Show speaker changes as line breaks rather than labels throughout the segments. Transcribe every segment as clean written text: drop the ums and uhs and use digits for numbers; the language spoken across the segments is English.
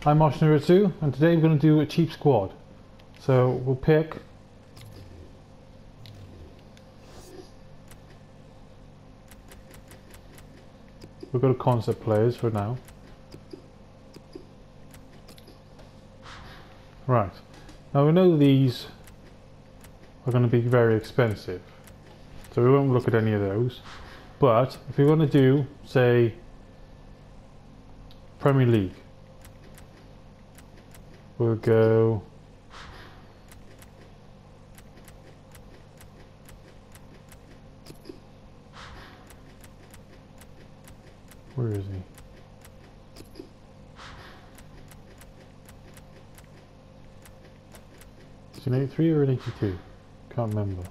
I'm Oshnoritsu, and today we're going to do a cheap squad. So we'll pick we've got a Coincept players for now. Right, now we know these are going to be very expensive, so we won't look at any of those. But if we want to do, say, Premier League, we'll go where is he? Is he an 83 or an 82? Can't remember.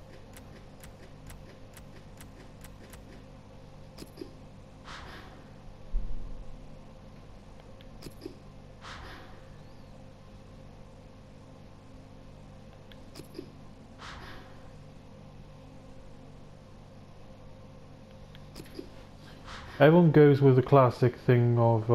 Everyone goes with the classic thing of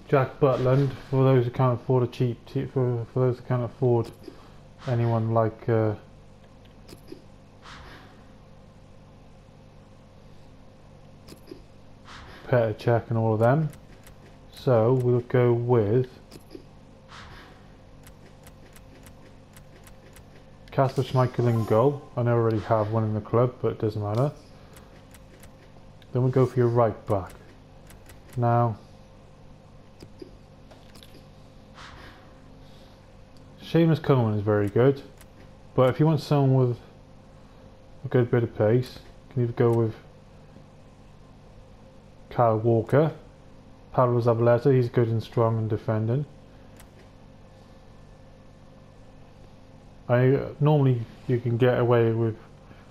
Jack Butland, for those who can't afford a cheap for those who can't afford anyone like Petr Cech and all of them. So we'll go with Kasper Schmeichel in goal. I know I already have one in the club, but it doesn't matter. Then we'll go for your right back. Now, Seamus Coleman is very good, but if you want someone with a good bit of pace, you can either go with Kyle Walker, Pablo Zabaleta, he's good and strong and defending. Normally you can get away with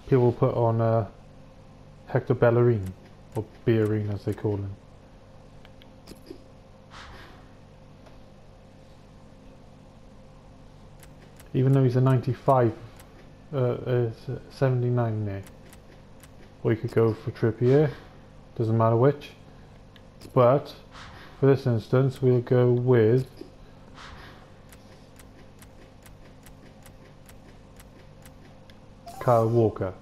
people put on Hector Bellerin, or Bellerin as they call him. Even though he's a 95, 79 there. Or you could go for Trippier, doesn't matter which. But for this instance we'll go with Kyle Walker.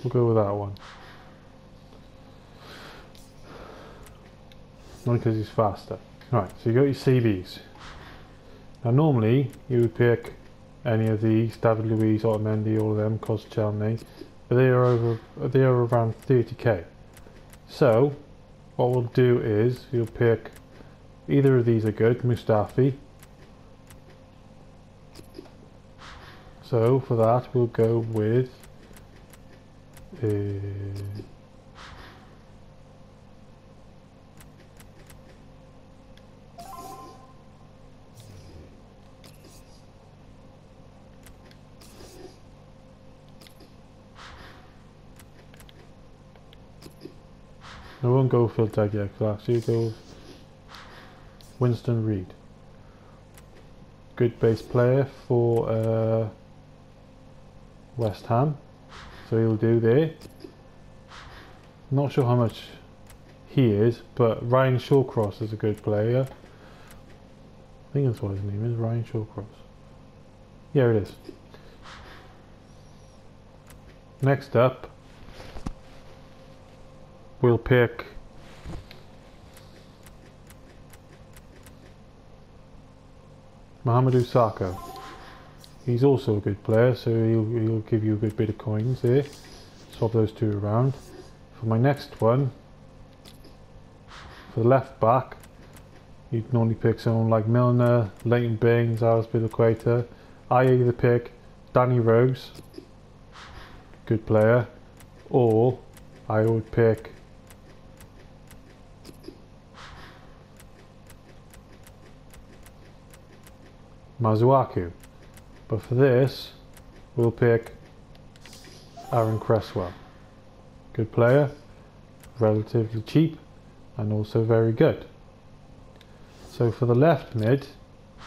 We'll go with that one. Only because he's faster. Right, so you got your CBs. Now normally you would pick any of these, David Luiz, Otamendi, all of them, Koscielny, but they are around 30k. So what we'll do is you'll pick either of these are good, Mustafi. So for that we'll go with I won't go Phil Tag yet, because I'll actually go Winston Reid. Good base player for West Ham, so he'll do there. Not sure how much he is, but Ryan Shawcross is a good player. I think that's what his name is, Ryan Shawcross. Yeah, it is. Next up, we'll pick Mohamedou Sakho. He's also a good player, so he'll give you a good bit of coins there. Swap those two around. For my next one, for the left back, you'd normally pick someone like Milner, Leighton Baines, Azpilicueta. I either pick Danny Rose, good player, or I would pick Masuaku. But for this, we'll pick Aaron Cresswell. Good player, relatively cheap, and also very good. So for the left mid,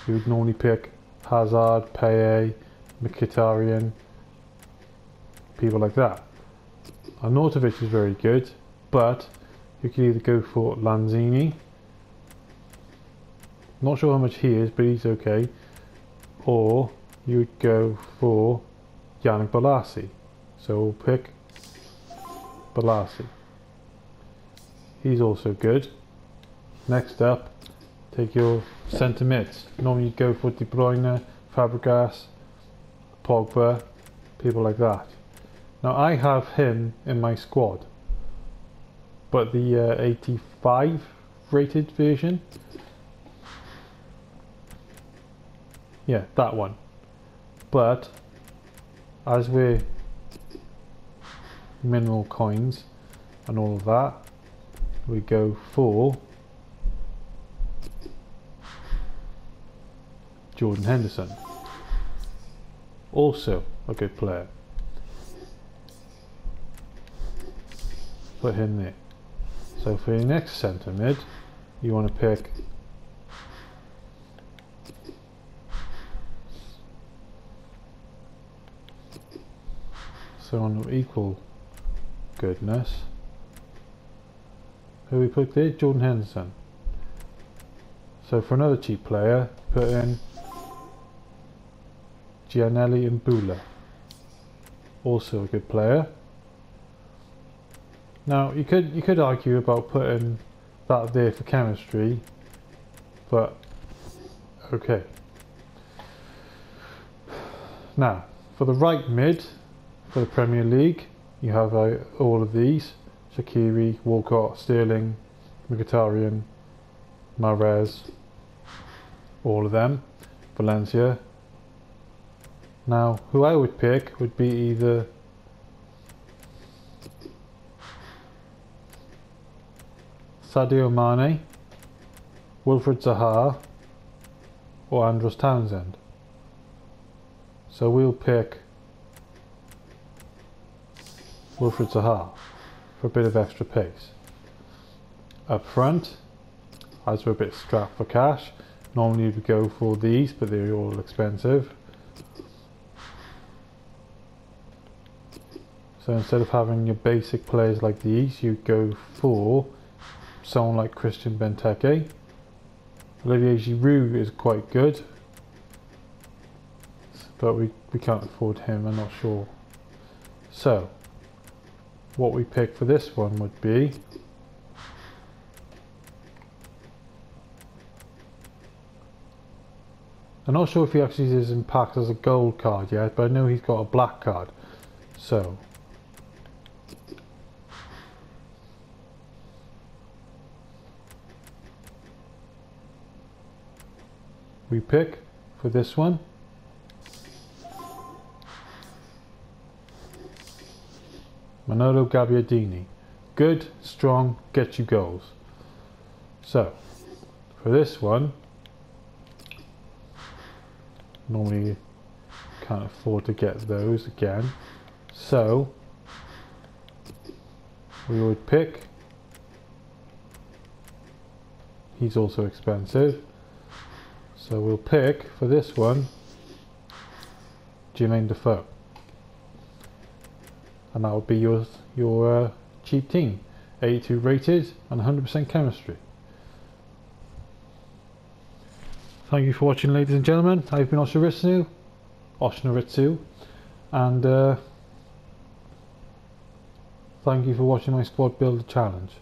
you would normally pick Hazard, Payet, Mkhitaryan, people like that. Arnautovic is very good, but you can either go for Lanzini, not sure how much he is, but he's okay, or you would go for Yannick Bolasie. So we'll pick Bolasie. He's also good. Next up, take your centre mids. Normally you go for De Bruyne, Fabregas, Pogba, people like that. Now I have him in my squad, but the 85 rated version, yeah, that one. But as we're minimal coins and all of that, we go for Jordan Henderson, also a good player. Put him there. So for your next centre mid, you want to pick someone of equal goodness. Who we put there? Jordan Henderson. So for another cheap player, put in Gianelli Mbula, also a good player. Now you could argue about putting that there for chemistry, but okay. Now for the right mid for the Premier League, you have all of these: Shaqiri, Walcott, Sterling, Mkhitaryan, Mahrez, all of them. Valencia. Now who I would pick would be either Sadio Mane, Wilfred Zaha, or Andros Townsend. So we'll pick Wilfred Zaha for a bit of extra pace. Up front, as we're a bit strapped for cash, normally we go for these, but they're all expensive. So instead of having your basic players like these, you go for someone like Christian Benteke. Olivier Giroud is quite good, but we can't afford him, I'm not sure. So what we pick for this one would be I'm not sure if he actually is in packs as a gold card yet, but I know he's got a black card. So we pick for this one Manolo Gabbiadini. Good, strong, get you goals. So for this one, normally can't afford to get those again, so we would pick, he's also expensive, so we'll pick for this one Jermaine Defoe, and that would be your cheap team, 82 rated and 100% chemistry. Thank you for watching, ladies and gentlemen. I've been Oshnoritsu, and thank you for watching my squad builder challenge.